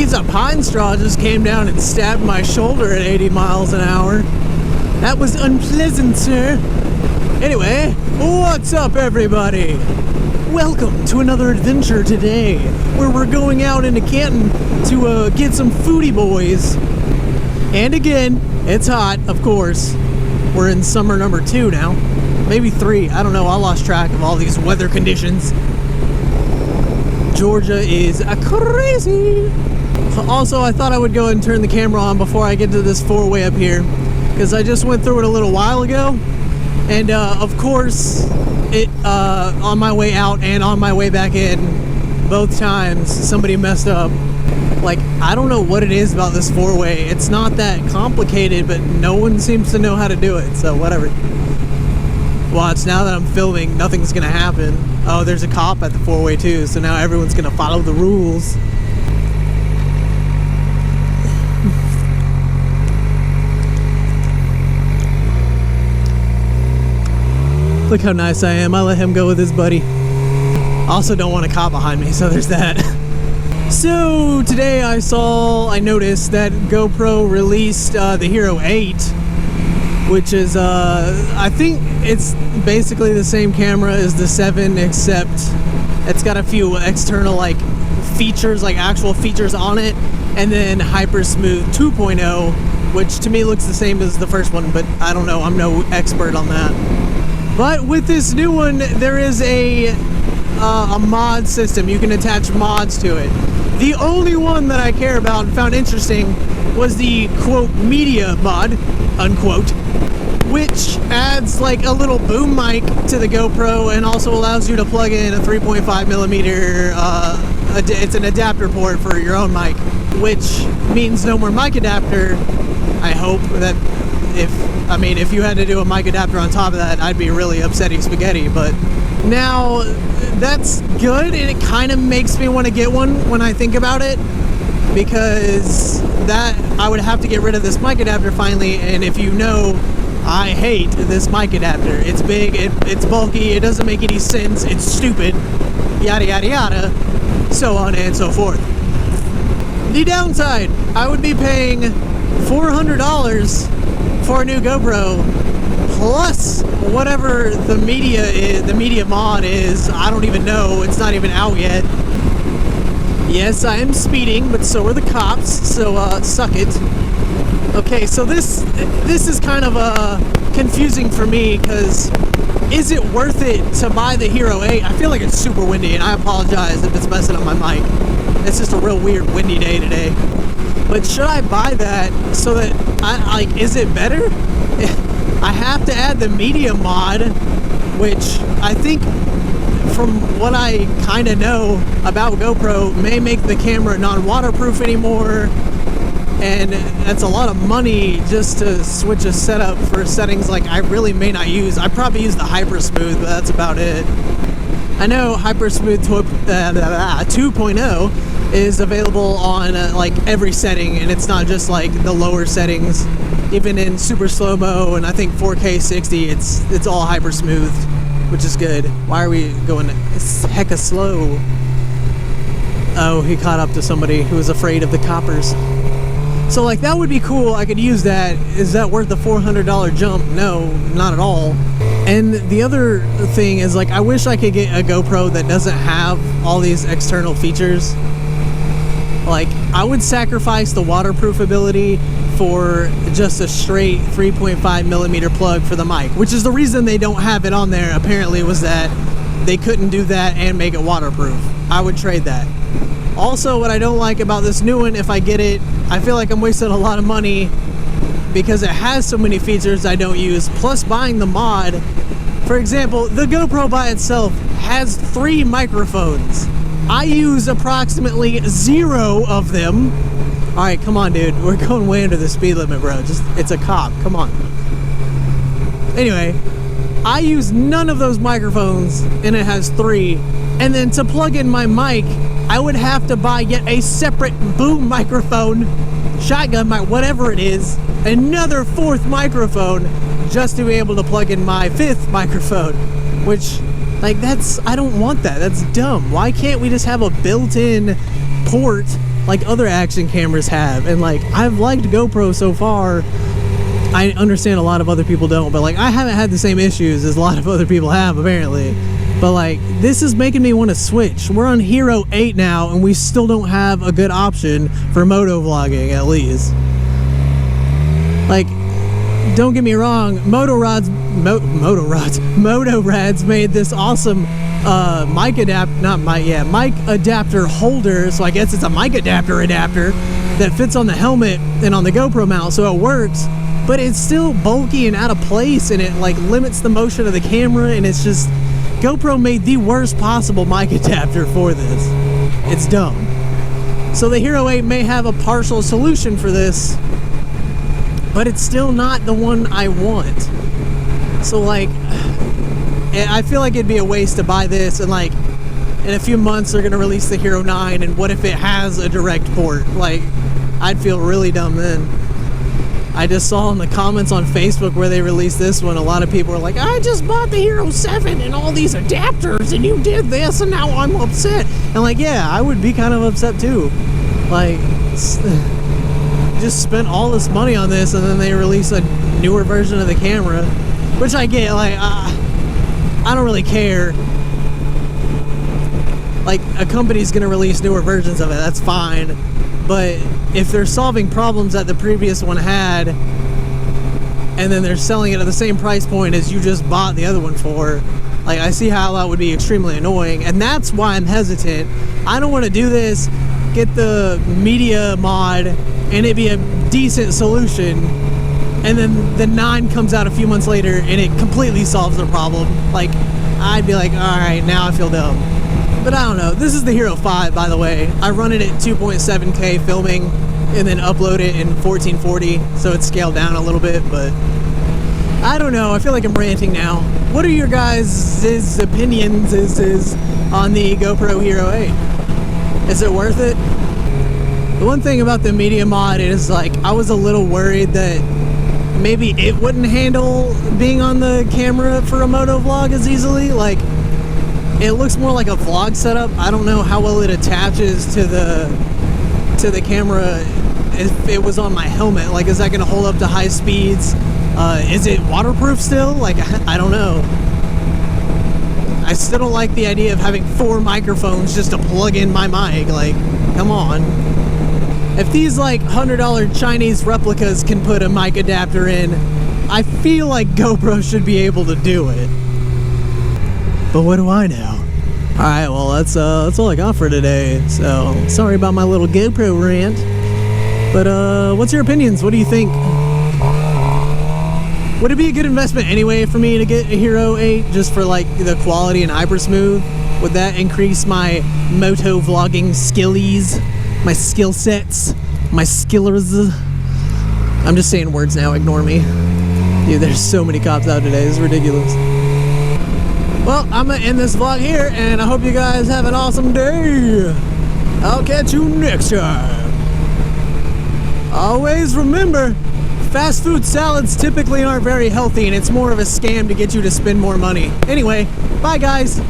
piece of pine straw just came down and stabbed my shoulder at 80 miles an hour. That was unpleasant, sir. Anyway, what's up, everybody? Welcome to another adventure today, where we're going out into Canton to get some foodie boys. And again, it's hot, of course. We're in summer number 2 now. Maybe 3, I don't know, I lost track of all these weather conditions. Georgia is crazy. Also, I thought I would go ahead and turn the camera on before I get to this four-way up here, because I just went through it a little while ago, and of course, it on my way out and on my way back in, both times somebody messed up. Like, I don't know what it is about this four-way. It's not that complicated, but no one seems to know how to do it, so whatever. Watch, now that I'm filming, nothing's gonna happen. Oh, there's a cop at the four-way too, so now everyone's gonna follow the rules. Look how nice I am. I let him go with his buddy. Also don't want a cop behind me, so there's that. So today I noticed that GoPro released the Hero 8, which is, I think it's basically the same camera as the 7, except it's got a few external, like, features, like actual features on it, and then Hyper Smooth 2.0, which to me looks the same as the first one, but I don't know, I'm no expert on that. But with this new one, there is a mod system. You can attach mods to it. The only one that I care about and found interesting was the, quote, media mod, unquote, which adds like a little boom mic to the GoPro and also allows you to plug in a 3.5 millimeter, it's an adapter port for your own mic, which means no more mic adapter. I hope that if you had to do a mic adapter on top of that, I'd be really upsetting spaghetti. But now that's good, and it kind of makes me want to get one when I think about it, because that I would have to get rid of this mic adapter finally. And if you know, I hate this mic adapter. It's big, it's bulky, it doesn't make any sense, it's stupid, yada yada yada, so on and so forth. The downside, I would be paying $400 for a new GoPro, plus whatever the media mod is. I don't even know, it's not even out yet. Yes, I am speeding, but so are the cops, so suck it. Okay, so this is kind of confusing for me, because is it worth it to buy the Hero 8? I feel like it's super windy, and I apologize if it's messing up my mic. It's just a real weird windy day today. But should I buy that so that is it better? I have to add the media mod, which I think, from what I kind of know about GoPro, may make the camera non-waterproof anymore, and that's a lot of money just to switch a setup for settings like I really may not use. I probably use the Hyper Smooth, but that's about it. I know Hyper Smooth 2.0 is available on like every setting, and it's not just like the lower settings. Even in super slow-mo and I think 4K 60, it's all Hyper Smooth, which is good. Why are we going hecka slow? Oh, he caught up to somebody who was afraid of the coppers. So like, that would be cool, I could use that. Is that worth the $400 jump? No, not at all. And the other thing is, like, I wish I could get a GoPro that doesn't have all these external features. Like, I would sacrifice the waterproof ability for just a straight 3.5 millimeter plug for the mic, which is the reason they don't have it on there, apparently, was that they couldn't do that and make it waterproof. I would trade that. Also, what I don't like about this new one, if I get it, I feel like I'm wasting a lot of money because it has so many features I don't use, plus buying the mod. For example, the GoPro by itself has 3 microphones. I use approximately 0 of them. Alright, come on, dude. We're going way under the speed limit, bro. It's a cop. Come on. Anyway, I use none of those microphones, and it has 3. And then to plug in my mic, I would have to buy yet a separate boom microphone, shotgun mic, whatever it is, another 4th microphone, just to be able to plug in my 5th microphone, which, like, I don't want that. That's dumb. Why can't we just have a built-in port like other action cameras have. And like, I've liked GoPro so far. I understand a lot of other people don't, but like, I haven't had the same issues as a lot of other people have apparently. But like, this is making me want to switch. We're on Hero 8 now, and we still don't have a good option for moto vlogging, at least. Like, don't get me wrong, Motorad's made this awesome mic adapter holder, so I guess it's a mic adapter that fits on the helmet and on the GoPro mount, so it works, but it's still bulky and out of place, and it like limits the motion of the camera, and it's just, GoPro made the worst possible mic adapter for this. It's dumb. So the Hero 8 may have a partial solution for this, but it's still not the one I want. So like, I feel like it'd be a waste to buy this, and like, in a few months they're gonna release the Hero 9, and what if it has a direct port? Like, I'd feel really dumb then. I just saw in the comments on Facebook where they released this one, a lot of people were like, I just bought the Hero 7 and all these adapters, and you did this, and now I'm upset. And like, yeah, I would be kind of upset too. Like, just spent all this money on this, and then they release a newer version of the camera, which I get. Like, I don't really care. Like, a company's gonna release newer versions of it, that's fine. But if they're solving problems that the previous one had, and then they're selling it at the same price point as you just bought the other one for, like, I see how that would be extremely annoying, and that's why I'm hesitant. I don't want to do this, get the media mod, and it be a decent solution, and then the 9 comes out a few months later and it completely solves the problem. Like, I'd be like, alright, now I feel dumb. But I don't know. This is the Hero 5, by the way. I run it at 2.7K filming and then upload it in 1440, so it's scaled down a little bit, but I don't know. I feel like I'm ranting now. What are your guys' opinions on the GoPro Hero 8? Is it worth it? The one thing about the media mod is, like, I was a little worried that maybe it wouldn't handle being on the camera for a moto vlog as easily. Like, it looks more like a vlog setup. I don't know how well it attaches to the camera if it was on my helmet. Like, is that going to hold up to high speeds? Is it waterproof still? Like, I don't know. I still don't like the idea of having 4 microphones just to plug in my mic. Like, come on. If these like $100 Chinese replicas can put a mic adapter in, I feel like GoPro should be able to do it. But what do I know? Alright, well, that's all I got for today. So, sorry about my little GoPro rant. But what's your opinions? What do you think? Would it be a good investment anyway for me to get a Hero 8 just for like the quality and hyper smooth? Would that increase my moto vlogging skillies? My skill sets? My skillers? I'm just saying words now, ignore me. Dude, there's so many cops out today, it's ridiculous. Well, I'm gonna end this vlog here, and I hope you guys have an awesome day. I'll catch you next time. Always remember, fast food salads typically aren't very healthy, and it's more of a scam to get you to spend more money. Anyway, bye guys.